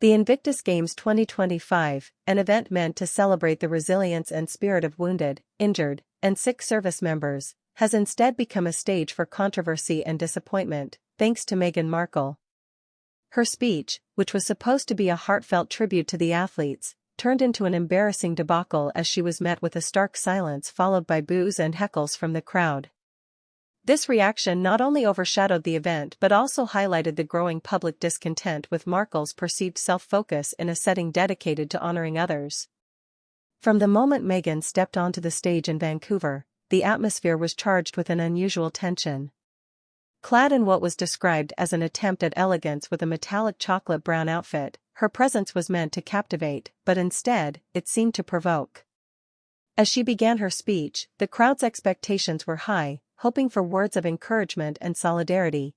The Invictus Games 2025, an event meant to celebrate the resilience and spirit of wounded, injured, and sick service members, has instead become a stage for controversy and disappointment, thanks to Meghan Markle. Her speech, which was supposed to be a heartfelt tribute to the athletes, turned into an embarrassing debacle as she was met with a stark silence followed by boos and heckles from the crowd. This reaction not only overshadowed the event but also highlighted the growing public discontent with Markle's perceived self-focus in a setting dedicated to honoring others. From the moment Meghan stepped onto the stage in Vancouver, the atmosphere was charged with an unusual tension. Clad in what was described as an attempt at elegance with a metallic chocolate brown outfit, her presence was meant to captivate, but instead, it seemed to provoke. As she began her speech, the crowd's expectations were high, hoping for words of encouragement and solidarity.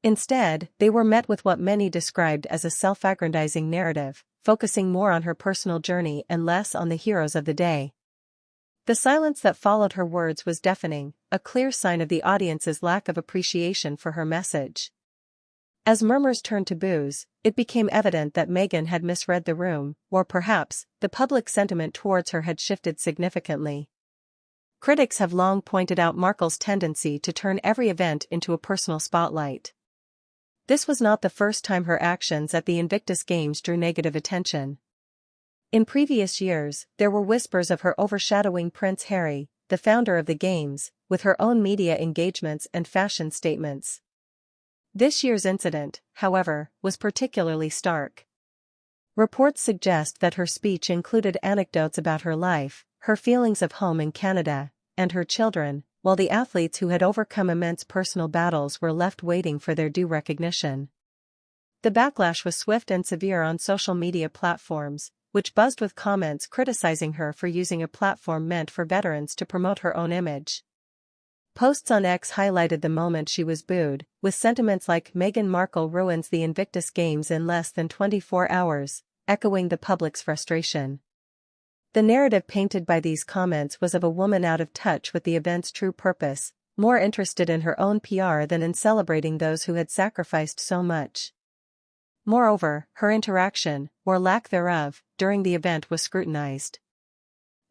Instead, they were met with what many described as a self-aggrandizing narrative, focusing more on her personal journey and less on the heroes of the day. The silence that followed her words was deafening, a clear sign of the audience's lack of appreciation for her message. As murmurs turned to boos, it became evident that Meghan had misread the room, or perhaps, the public sentiment towards her had shifted significantly. Critics have long pointed out Markle's tendency to turn every event into a personal spotlight. This was not the first time her actions at the Invictus Games drew negative attention. In previous years, there were whispers of her overshadowing Prince Harry, the founder of the Games, with her own media engagements and fashion statements. This year's incident, however, was particularly stark. Reports suggest that her speech included anecdotes about her life, her feelings of home in Canada, and her children, while the athletes who had overcome immense personal battles were left waiting for their due recognition. The backlash was swift and severe on social media platforms, which buzzed with comments criticizing her for using a platform meant for veterans to promote her own image. Posts on X highlighted the moment she was booed, with sentiments like "Meghan Markle ruins the Invictus Games in less than 24 hours, echoing the public's frustration. The narrative painted by these comments was of a woman out of touch with the event's true purpose, more interested in her own PR than in celebrating those who had sacrificed so much. Moreover, her interaction, or lack thereof, during the event was scrutinized.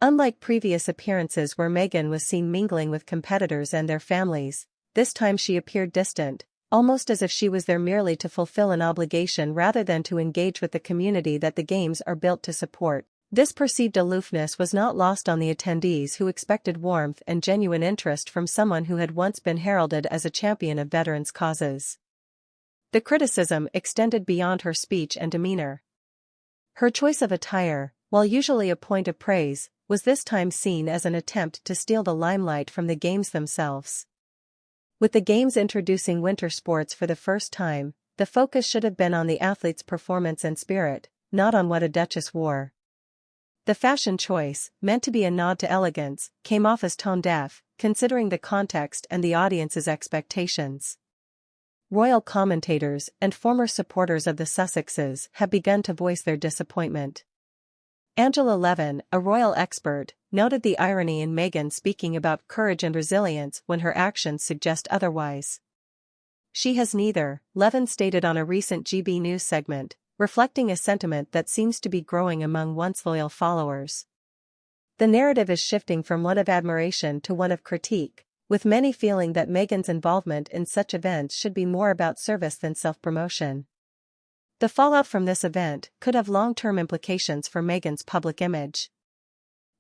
Unlike previous appearances where Meghan was seen mingling with competitors and their families, this time she appeared distant, almost as if she was there merely to fulfill an obligation rather than to engage with the community that the Games are built to support. This perceived aloofness was not lost on the attendees who expected warmth and genuine interest from someone who had once been heralded as a champion of veterans' causes. The criticism extended beyond her speech and demeanor. Her choice of attire, while usually a point of praise, was this time seen as an attempt to steal the limelight from the Games themselves. With the Games introducing winter sports for the first time, the focus should have been on the athletes' performance and spirit, not on what a duchess wore. The fashion choice, meant to be a nod to elegance, came off as tone-deaf, considering the context and the audience's expectations. Royal commentators and former supporters of the Sussexes have begun to voice their disappointment. Angela Levin, a royal expert, noted the irony in Meghan speaking about courage and resilience when her actions suggest otherwise. She has neither, Levin stated on a recent GB News segment, reflecting a sentiment that seems to be growing among once loyal followers. The narrative is shifting from one of admiration to one of critique, with many feeling that Meghan's involvement in such events should be more about service than self-promotion. The fallout from this event could have long-term implications for Meghan's public image.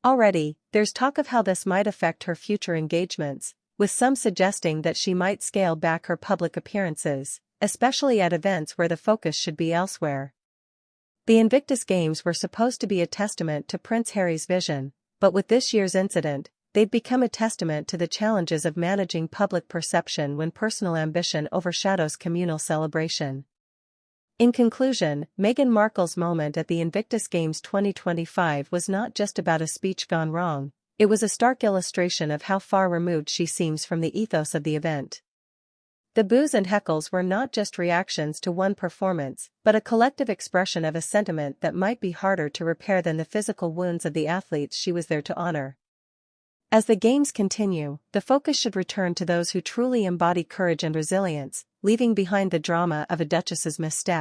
Already, there's talk of how this might affect her future engagements, with some suggesting that she might scale back her public appearances, especially at events where the focus should be elsewhere. The Invictus Games were supposed to be a testament to Prince Harry's vision, but with this year's incident, they've become a testament to the challenges of managing public perception when personal ambition overshadows communal celebration. In conclusion, Meghan Markle's moment at the Invictus Games 2025 was not just about a speech gone wrong, it was a stark illustration of how far removed she seems from the ethos of the event. The boos and heckles were not just reactions to one performance, but a collective expression of a sentiment that might be harder to repair than the physical wounds of the athletes she was there to honor. As the Games continue, the focus should return to those who truly embody courage and resilience, leaving behind the drama of a duchess's misstep.